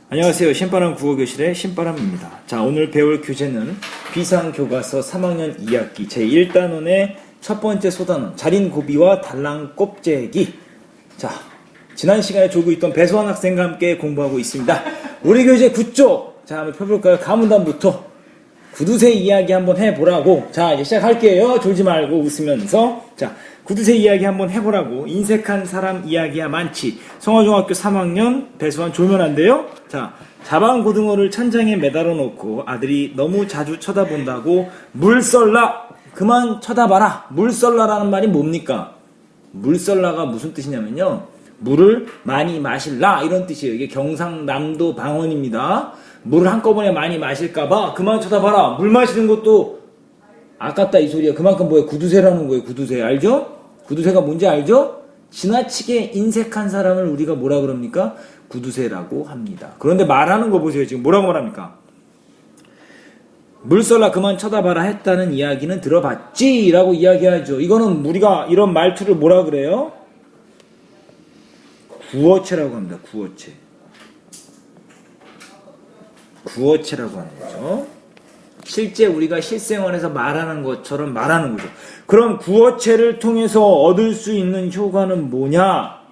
안녕하세요. 신바람 국어교실의 신바람입니다. 자, 오늘 배울 교재는 비상교과서 3학년 2학기 제1단원의 첫 번째 소단원 자린고비와 달랑꼽재기. 자, 지난 시간에 졸고 있던 배소환 학생과 함께 공부하고 있습니다. 우리 교재 9쪽. 자, 한번 펴볼까요? 가문단부터 구두쇠 이야기 한번 해보라고. 자, 이제 시작할게요. 졸지 말고 웃으면서. 자, 구두쇠 이야기 한번 해보라고. 인색한 사람 이야기야 많지. 성화중학교 3학년 배수환 졸면 안 돼요? 자, 자방고등어를 천장에 매달아 놓고 아들이 너무 자주 쳐다본다고 물썰라. 그만 쳐다봐라. 물썰라라는 말이 뭡니까? 물썰라가 무슨 뜻이냐면요, 물을 많이 마실라 이런 뜻이에요. 이게 경상남도 방언입니다. 물을 한꺼번에 많이 마실까봐 그만 쳐다봐라. 물 마시는 것도 아깝다 이 소리야. 그만큼 뭐예요? 구두쇠라는 거예요. 구두쇠 알죠? 구두쇠가 뭔지 알죠? 지나치게 인색한 사람을 우리가 뭐라 그럽니까? 구두쇠라고 합니다. 그런데 말하는 거 보세요. 지금 뭐라고 말합니까? 물썰라 그만 쳐다봐라 했다는 이야기는 들어봤지? 라고 이야기하죠. 이거는 우리가 이런 말투를 뭐라 그래요? 구어체라고 합니다. 구어체. 구어체라고 하는 거죠. 실제 우리가 실생활에서 말하는 것처럼 말하는 거죠. 그럼 구어체를 통해서 얻을 수 있는 효과는 뭐냐?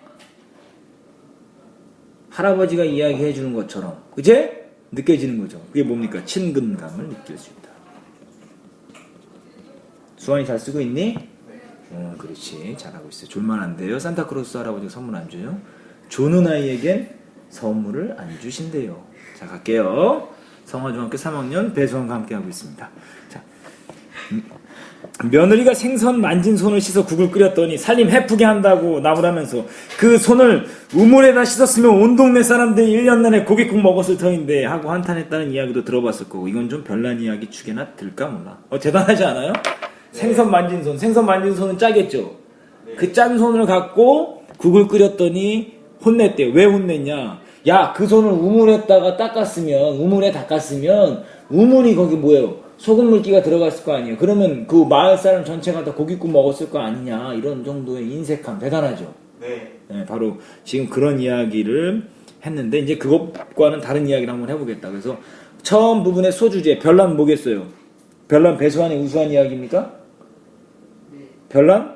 할아버지가 이야기해 주는 것처럼, 그제? 느껴지는 거죠. 그게 뭡니까? 친근감을 느낄 수 있다. 수환이 잘 쓰고 있니? 그렇지. 잘하고 있어요. 졸만 안 돼요. 산타크로스 할아버지가 선물 안 줘요. 조는 아이에겐 선물을 안 주신대요. 자, 갈게요. 성화중학교 3학년 배수환과 함께 하고 있습니다. 자, 며느리가 생선 만진 손을 씻어 국을 끓였더니 살림 해프게 한다고 나무라면서 그 손을 우물에다 씻었으면 온 동네 사람들이 1년 내내 고깃국 먹었을 터인데 하고 한탄했다는 이야기도 들어봤을 거고, 이건 좀 별난 이야기 축에나 들까 몰라. 대단하지 않아요? 네. 생선 만진 손은 짜겠죠? 네. 그 짠 손을 갖고 국을 끓였더니 혼냈대요. 왜 혼냈냐? 야, 그 손을 우물에 닦았으면 우물이 거기 뭐예요? 소금 물기가 들어갔을 거 아니에요. 그러면 그 마을 사람 전체가 다 고깃국 먹었을 거 아니냐. 이런 정도의 인색함 대단하죠. 네. 네, 바로 지금 그런 이야기를 했는데, 이제 그것과는 다른 이야기를 한번 해보겠다. 그래서 처음 부분의 소주제 별난 뭐겠어요? 별난 배수환의 우수한 이야기입니까? 네. 별난?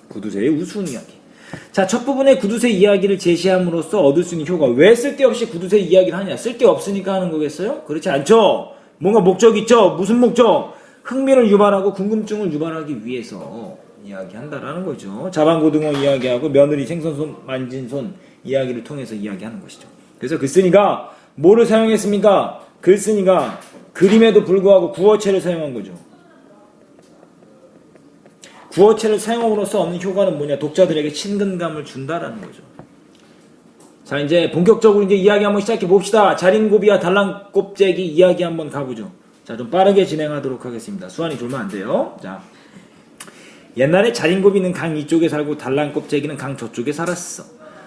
구두쇠의 우스운 이야기. 자, 첫 부분의 구두쇠 이야기를 제시함으로써 얻을 수 있는 효과. 왜 쓸데없이 구두쇠 이야기를 하냐? 쓸데없으니까 하는 거겠어요? 그렇지 않죠? 뭔가 목적이 있죠? 무슨 목적? 흥미를 유발하고 궁금증을 유발하기 위해서 이야기한다라는 거죠. 자방고등어 이야기하고 며느리 생선손 만진 손 이야기를 통해서 이야기하는 것이죠. 그래서 글쓴이가 뭐를 사용했습니까? 글쓴이가 그림에도 불구하고 구어체를 사용한 거죠. 구어체를 사용함으로써 얻는 효과는 뭐냐? 독자들에게 친근감을 준다라는 거죠. 자, 이제 본격적으로 이제 이야기 한번 시작해 봅시다. 자린고비와 달랑꼽재기 이야기 한번 가보죠. 자, 좀 빠르게 진행하도록 하겠습니다. 수환이 졸면 안 돼요. 자, 옛날에 자린고비는 강 이쪽에 살고 달랑꼽재기는 강 저쪽에 살았어.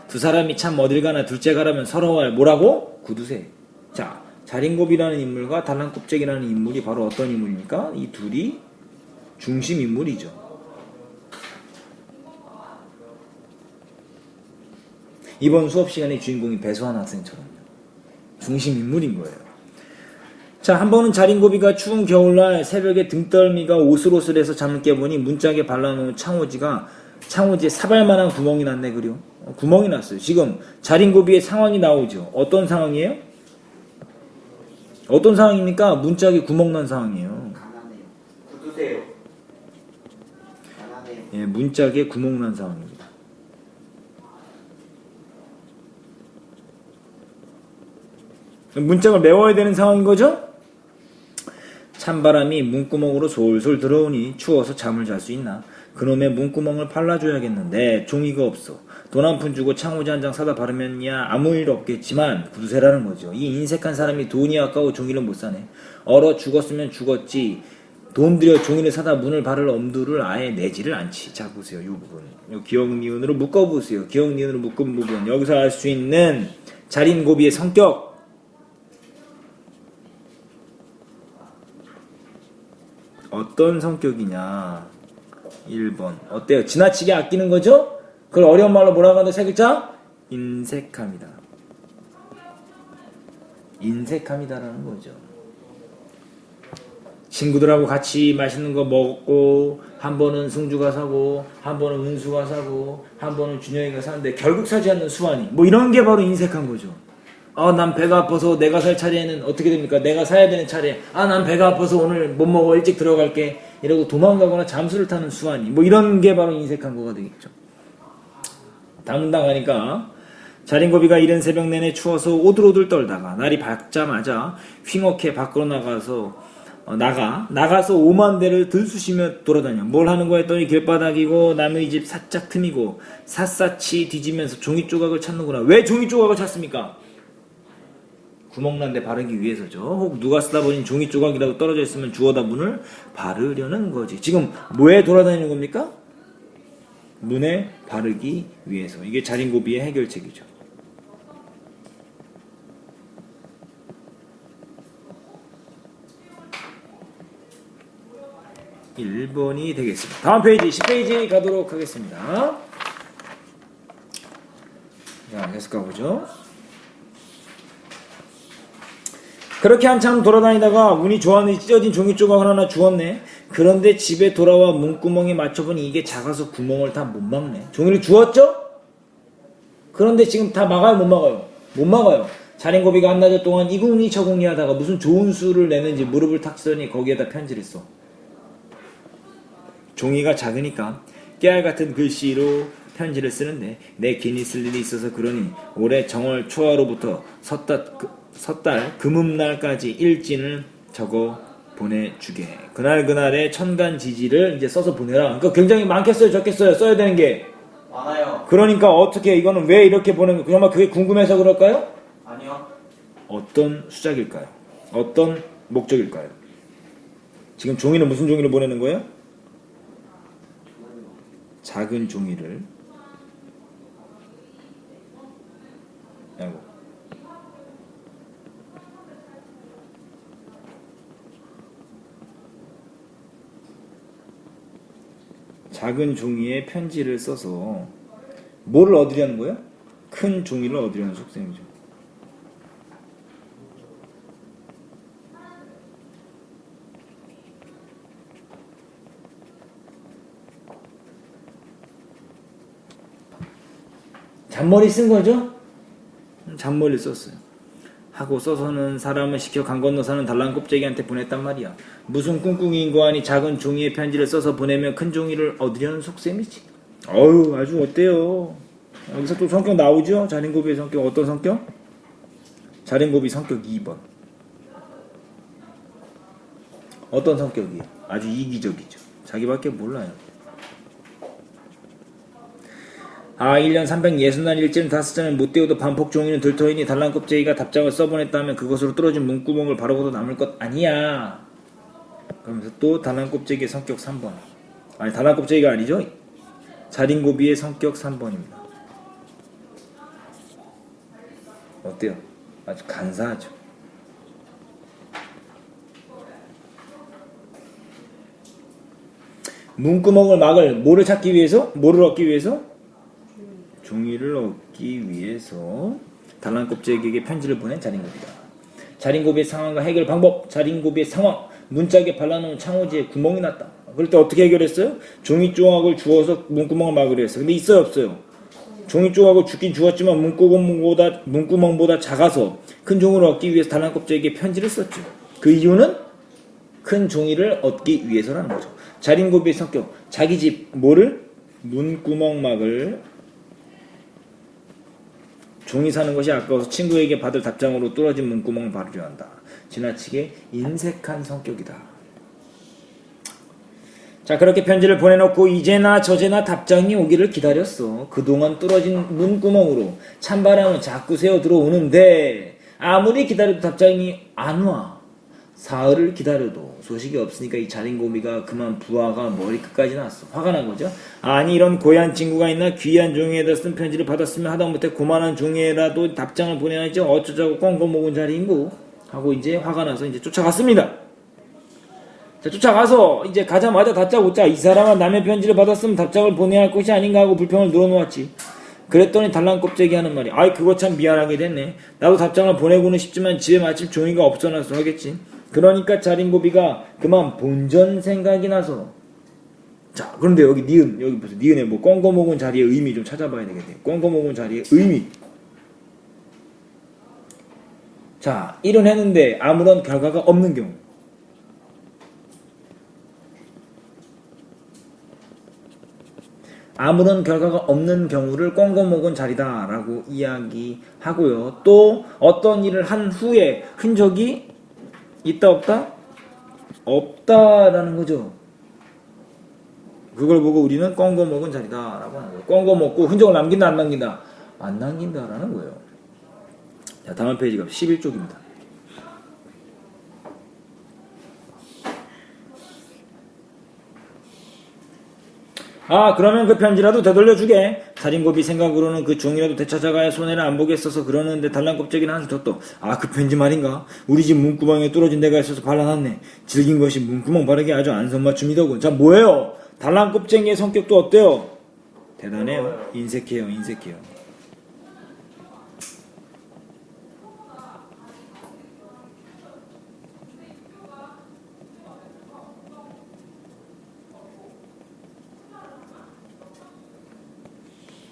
두 사람이 참 어딜 가나 둘째 가라면 서러워할 뭐라고? 구두쇠. 자, 자린고비라는 인물과 달랑꼽재기라는 인물이 바로 어떤 인물입니까? 이 둘이 중심 인물이죠. 이번 수업 시간의 주인공이 배수환 학생처럼요. 중심 인물인 거예요. 자, 한 번은 자린고비가 추운 겨울날 새벽에 등떨미가 오슬오슬해서 잠을 깨보니 문짝에 발라놓은 창호지에 사발만한 구멍이 났네. 그려. 구멍이 났어요. 지금 자린고비의 상황이 나오죠. 어떤 상황이에요? 어떤 상황입니까? 문짝에 구멍 난 상황이에요. 가난해요. 구두쇠요. 가난해요. 예, 문짝에 구멍 난 상황입니다. 문짝을 메워야 되는 상황인 거죠? 찬바람이 문구멍으로 솔솔 들어오니 추워서 잠을 잘 수 있나? 그놈의 문구멍을 팔라줘야겠는데 종이가 없어. 돈 한 푼 주고 창호지 한 장 사다 바르면야 아무 일 없겠지만 구두쇠라는 거죠. 이 인색한 사람이 돈이 아까워 종이를 못 사네. 얼어 죽었으면 죽었지. 돈 들여 종이를 사다 문을 바를 엄두를 아예 내지를 않지. 자, 보세요. 이 부분. 요 기억 니은으로 묶어보세요. 기억 니은으로 묶은 부분. 여기서 알 수 있는 자린고비의 성격. 어떤 성격이냐? 1번. 어때요? 지나치게 아끼는 거죠? 그걸 어려운 말로 뭐라고 하는데 세 글자? 인색합니다. 인색합니다라는 거죠. 친구들하고 같이 맛있는 거 먹고 한 번은 승주가 사고 한 번은 은수가 사고 한 번은 준영이가 사는데 결국 사지 않는 수완이 뭐 이런 게 바로 인색한 거죠. 난 배가 아파서 내가 살 차례에는 어떻게 됩니까? 내가 사야 되는 차례 난 배가 아파서 오늘 못 먹어 일찍 들어갈게 이러고 도망가거나 잠수를 타는 수완이 뭐 이런 게 바로 인색한 거가 되겠죠. 당당하니까 자린고비가 이른 새벽 내내 추워서 오들오들 떨다가 날이 밝자마자 휘넋해 밖으로 나가서 오만 대를 들쑤시며 돌아다녀. 뭘 하는 거야 했더니 길바닥이고 남의 집 사짝 틈이고 샅샅이 뒤지면서 종이 조각을 찾는구나. 왜 종이 조각을 찾습니까? 구멍난 데 바르기 위해서죠. 혹 누가 쓰다 보니 종이 조각이라도 떨어져 있으면 주워다 문을 바르려는 거지. 지금 뭐에 돌아다니는 겁니까? 문에 바르기 위해서. 이게 자린고비의 해결책이죠. 1번이 되겠습니다. 다음 페이지 10페이지 가도록 하겠습니다. 자, 계속 가보죠. 그렇게 한참 돌아다니다가 운이 좋았는지 찢어진 종이 조각을 하나 주웠네. 그런데 집에 돌아와 문구멍에 맞춰보니 이게 작아서 구멍을 다 못 막네. 종이를 주웠죠? 그런데 지금 다 막아요? 못 막아요? 못 막아요. 자린고비가 한나절 동안 이궁리 저궁리 하다가 무슨 좋은 수를 내는지 무릎을 탁 치더니 거기에다 편지를 써. 종이가 작으니까 깨알같은 글씨로 편지를 쓰는데 내 괜히 쓸 일이 있어서 그러니 올해 정월 초하로부터 섣달 금음날까지 일진을 적어 보내주게. 그날그날의 천간지지를 이제 써서 보내라. 그러니까 굉장히 많겠어요 적겠어요 써야 되는 게? 많아요. 그러니까 어떻게 이거는 왜 이렇게 보내는 거예요? 정말 그게 궁금해서 그럴까요? 아니요. 어떤 수작일까요? 어떤 목적일까요? 지금 종이는 무슨 종이를 보내는 거예요? 작은 종이를 작은 종이에 편지를 써서 뭐를 얻으려는 거예요? 큰 종이를 얻으려는 속셈이죠. 잔머리 쓴 거죠? 잔머리 썼어요. 하고 써서는 사람을 시켜 강 건너 사는 달랑 껍데기한테 보냈단 말이야. 무슨 꿍꿍이인 거 아니 작은 종이에 편지를 써서 보내면 큰 종이를 얻으려는 속셈이지. 어휴 아주 어때요? 여기서 또 성격 나오죠? 자린고비의 성격 어떤 성격? 자린고비 성격 2번. 어떤 성격이에요? 아주 이기적이죠. 자기밖에 몰라요. 1년 360날 일지는 다 쓰자면 못 떼어도 반폭 종이는 들터이니 달랑 껍데기가 답장을 써보냈다 하면 그것으로 뚫어진 문구멍을 바르고도 남을 것 아니야. 그러면서 또 달랑 껍데기의 성격 3번. 아니 달랑 껍데기가 아니죠. 자린고비의 성격 3번입니다. 어때요? 아주 간사하죠. 문구멍을 막을 뭐를 찾기 위해서? 뭐를 얻기 위해서? 종이를 얻기 위해서 달랑 껍데기에게 편지를 보낸 자린고비다. 자린고비의 상황과 해결 방법. 자린고비의 상황. 문짝에 발라놓은 창호지에 구멍이 났다. 그럴 때 어떻게 해결했어요? 종이 조각을 주워서 문구멍을 막으려 했어요. 근데 있어요 없어요? 종이 조각을 주긴 주었지만 문구멍보다 작아서 큰 종이를 얻기 위해서 달랑 껍데기에게 편지를 썼죠. 그 이유는 큰 종이를 얻기 위해서라는 거죠. 자린고비의 성격. 자기 집 뭐를? 문구멍막을 종이 사는 것이 아까워서 친구에게 받을 답장으로 뚫어진 문구멍을 바르려 한다. 지나치게 인색한 성격이다. 자 그렇게 편지를 보내놓고 이제나 저제나 답장이 오기를 기다렸어. 그동안 뚫어진 문구멍으로 찬바람은 자꾸 새어 들어오는데 아무리 기다려도 답장이 안 와. 사흘을 기다려도 소식이 없으니까 이 자린고비가 그만 부하가 머리끝까지 났어. 화가 난 거죠. 아니 이런 고얀 친구가 있나. 귀한 종이에다 쓴 편지를 받았으면 하다못해 고만한 종이에라도 답장을 보내야지 어쩌자고 꽁꽁 먹은 자리인고 하고 이제 화가 나서 이제 쫓아갔습니다. 자 쫓아가서 이제 가자마자 다짜고짜 이 사람은 남의 편지를 받았으면 답장을 보내야 할 것이 아닌가 하고 불평을 늘어놓았지. 그랬더니 달랑 껍데기 하는 말이 아이 그거 참 미안하게 됐네. 나도 답장을 보내고는 싶지만 집에 마침 종이가 없어놔서 하겠지. 그러니까 자린고비가 그만 본전 생각이 나서. 자 그런데 여기 니은 여기 보세요. 니은에 뭐 꽁거 먹은 자리의 의미 좀 찾아봐야 되겠네요. 꽁거 먹은 자리의 의미. 자 일은 했는데 아무런 결과가 없는 경우. 아무런 결과가 없는 경우를 꽁거 먹은 자리다라고 이야기하고요. 또 어떤 일을 한 후에 흔적이 있다 없다? 없다라는 거죠. 그걸 보고 우리는 꽁거 먹은 자리다라고 하는 거예요. 꽁거 먹고 흔적을 남긴다 안 남긴다? 안 남긴다라는 거예요. 자 다음 페이지가 11쪽입니다. 아 그러면 그 편지라도 되돌려주게. 자린고비 생각으로는 그 종이라도 되찾아가야 손해를 안 보겠어서 그러는데 달랑 껍데기는 한술 더. 아 그 편지 말인가? 우리 집 문구멍에 뚫어진 데가 있어서 발라놨네. 질긴 것이 문구멍 바르기 아주 안성맞춤이더군. 자 뭐예요? 달랑 껍데기의 성격도 어때요? 대단해요. 인색해요.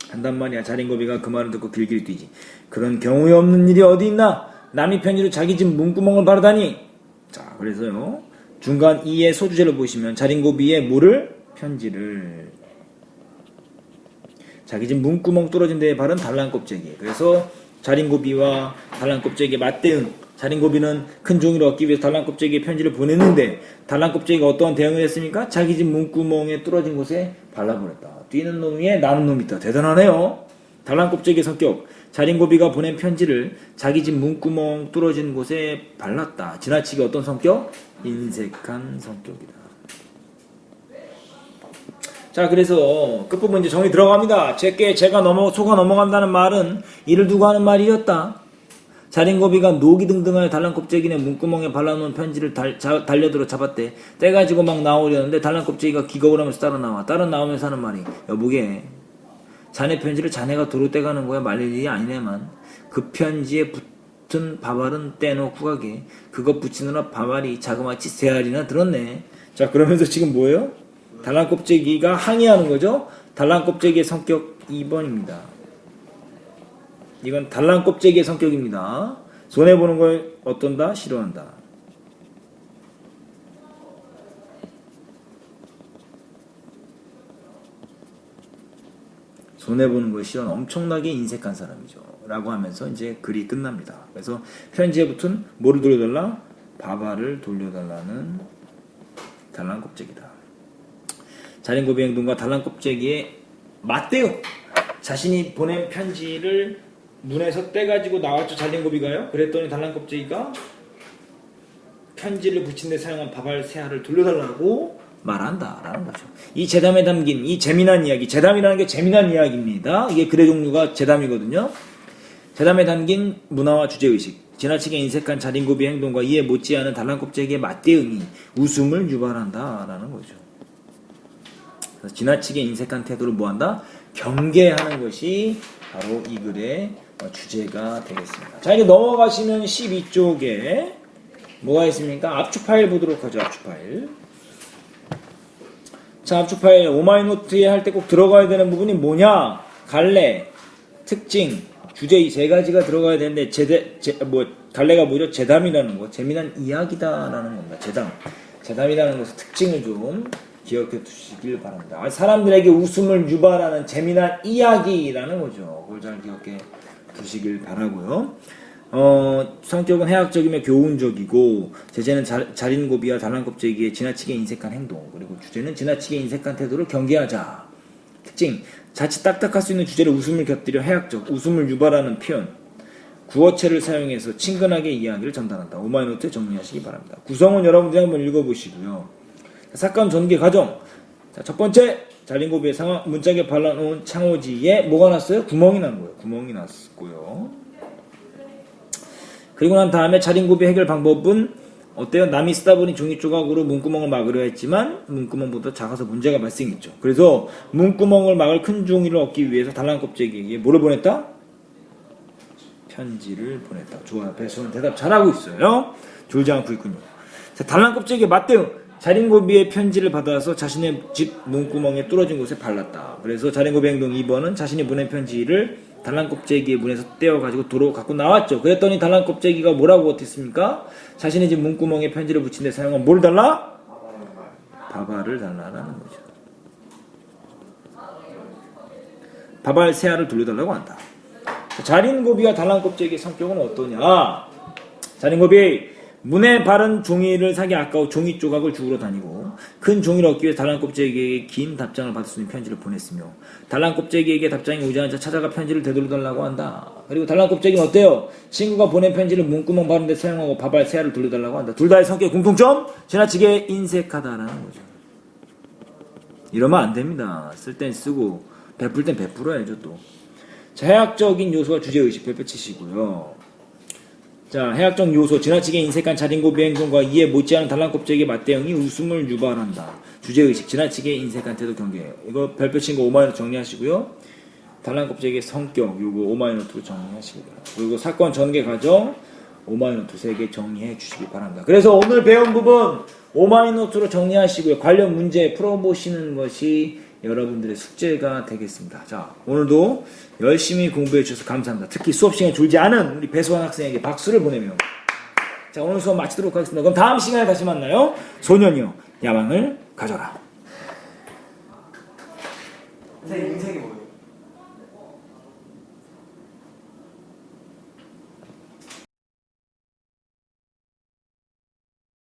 한단 말이야. 자린고비가 그 말을 듣고 길길 뛰지. 그런 경우에 없는 일이 어디 있나? 남이 편지로 자기 집 문구멍을 바르다니. 자 그래서요 중간 2의 소주제를 보시면 자린고비의 뭐를? 편지를. 자기 집 문구멍 뚫어진 데에 바른 달랑 껍데기. 그래서 자린고비와 달랑 껍데기의 맞대응. 자린고비는 큰 종이를 얻기 위해서 달랑 껍데기에 편지를 보냈는데 달랑 껍데기가 어떠한 대응을 했습니까? 자기 집 문구멍에 뚫어진 곳에 발라버렸다. 뛰는 놈 위에 나는 놈이 있다. 대단하네요. 달랑 껍데기의 성격. 자린고비가 보낸 편지를 자기 집 문구멍 뚫어진 곳에 발랐다. 지나치게 어떤 성격? 인색한 성격이다. 자 그래서 끝부분 이제 정리 들어갑니다. 제가 속아 넘어간다는 말은 이를 두고 하는 말이었다. 자린고비가 녹이 등등하여 달랑 껍데기에 문구멍에 발라놓은 편지를 달려들어 잡았대. 떼가지고 막 나오려는데 달랑 껍데기가 기겁을 하면서 따라 나와. 따라 나오면서 하는 말이 여보게 자네 편지를 자네가 도로 떼가는 거야. 말릴 일이 아니네만. 그 편지에 붙은 밥알은 떼놓고 가게. 그거 붙이느라 밥알이 자그마치 3알이나 들었네. 자 그러면서 지금 뭐예요? 달랑 껍데기가 항의하는 거죠. 달랑 껍데기의 성격 2번입니다. 이건 달랑 껍데기의 성격입니다. 손해보는 걸 어떤다? 싫어한다. 손해보는 걸 싫어하는 엄청나게 인색한 사람이죠. 라고 하면서 이제 글이 끝납니다. 그래서 편지에 붙은 뭐를 돌려달라? 밥알을 돌려달라는 달랑 껍데기다. 자린고비 행동과 달랑 껍데기의 맞대응. 자신이 보낸 편지를 문에서 떼가지고 나왔죠. 자린고비가요. 그랬더니 달랑 껍데기가 편지를 붙인 데 사용한 밥알 3알을 돌려달라고 말한다라는 거죠. 이 재담에 담긴 이 재미난 이야기. 재담이라는 게 재미난 이야기입니다. 이게 글의 종류가 재담이거든요. 재담에 담긴 문화와 주제의식. 지나치게 인색한 자린고비의 행동과 이에 못지않은 달랑 껍데기의 맞대응이 웃음을 유발한다라는 거죠. 그래서 지나치게 인색한 태도를 뭐한다? 경계하는 것이 바로 이 글의 주제가 되겠습니다. 자 이제 넘어가시면 12쪽에 뭐가 있습니까? 압축 파일 보도록 하죠. 압축 파일. 자 압축 파일 오마이노트에 할 때 꼭 들어가야 되는 부분이 뭐냐? 갈래, 특징, 주제 이 3가지가 들어가야 되는데 갈래가 뭐죠? 재담이라는 거. 재미난 이야기다라는 겁니다. 재담이라는 것의 특징을 좀 기억해 두시길 바랍니다. 사람들에게 웃음을 유발하는 재미난 이야기라는 거죠. 그걸 잘 기억해 두시길 바라고요. 성격은 해학적이며 교훈적이고 제재는 자린고비와 달랑 껍데기의 지나치게 인색한 행동, 그리고 주제는 지나치게 인색한 태도를 경계하자. 특징, 자칫 딱딱할 수 있는 주제를 웃음을 곁들여 해학적, 웃음을 유발하는 표현, 구어체를 사용해서 친근하게 이야기를 전달한다. 오마이노트에 정리하시기 바랍니다. 구성은 여러분들이 한번 읽어보시고요. 사건 전개 과정. 자, 첫 번째, 자린고비의 상황, 문짝에 발라놓은 창호지에 뭐가 났어요? 구멍이 난 거예요. 구멍이 났고요. 그리고 난 다음에 자린고비 해결 방법은 어때요? 남이 쓰다 보니 종이 조각으로 문구멍을 막으려 했지만 문구멍보다 작아서 문제가 발생했죠. 그래서 문구멍을 막을 큰 종이를 얻기 위해서 달랑 껍데기에게 뭐를 보냈다? 편지를 보냈다. 좋아요. 배수는 대답 잘하고 있어요. 졸지 않고 있군요. 자, 달랑 껍데기에 맞대응. 자린고비의 편지를 받아서 자신의 집 문구멍에 뚫어진 곳에 발랐다. 그래서 자린고비 행동 2번은 자신이 보낸 편지를 달랑 껍데기의 문에서 떼어가지고 도로 갖고 나왔죠. 그랬더니 달랑 껍데기가 뭐라고 어땠습니까? 자신의 집 문구멍에 편지를 붙인 데 사용한 뭘 달라? 바바를 달라라는 거죠. 바발 새알을 돌려달라고 한다. 자린고비와 달랑 껍데기의 성격은 어떠냐? 자린고비 문에 바른 종이를 사기 아까워 종이 조각을 주우러 다니고 큰 종이를 얻기 위해 달랑 껍데기에게 긴 답장을 받을 수 있는 편지를 보냈으며 달랑 껍데기에게 답장이 오지 않자 찾아가 편지를 되돌려달라고 한다. 그리고 달랑 껍데기는 어때요? 친구가 보낸 편지를 문구멍 바른 데 사용하고 바발 새알을 돌려달라고 한다. 둘 다의 성격 공통점? 지나치게 인색하다라는 거죠. 이러면 안 됩니다. 쓸 땐 쓰고 베풀 땐 베풀어야죠 또. 자, 해학적인 요소와 주제의식 별표 치시고요. 자, 해학적 요소, 지나치게 인색한 자린고비 행동과 이에 못지않은 달랑 껍데기의 맞대응이 웃음을 유발한다. 주제의식, 지나치게 인색한 태도 경계해요. 이거 별표 친 거 5마이너트 정리하시고요. 달랑 껍데기의 성격, 요거 5마이너트로 정리하시고요. 그리고 사건 전개 과정 5마이너트 3개 정리해 주시기 바랍니다. 그래서 오늘 배운 부분 5마이너트로 정리하시고요. 관련 문제 풀어보시는 것이 여러분들의 숙제가 되겠습니다. 자, 오늘도 열심히 공부해 주셔서 감사합니다. 특히 수업 시간에 졸지 않은 우리 배수환 학생에게 박수를 보내며 자, 오늘 수업 마치도록 하겠습니다. 그럼 다음 시간에 다시 만나요. 소년이여 야망을 가져라. 선생님 인생이 뭐예요?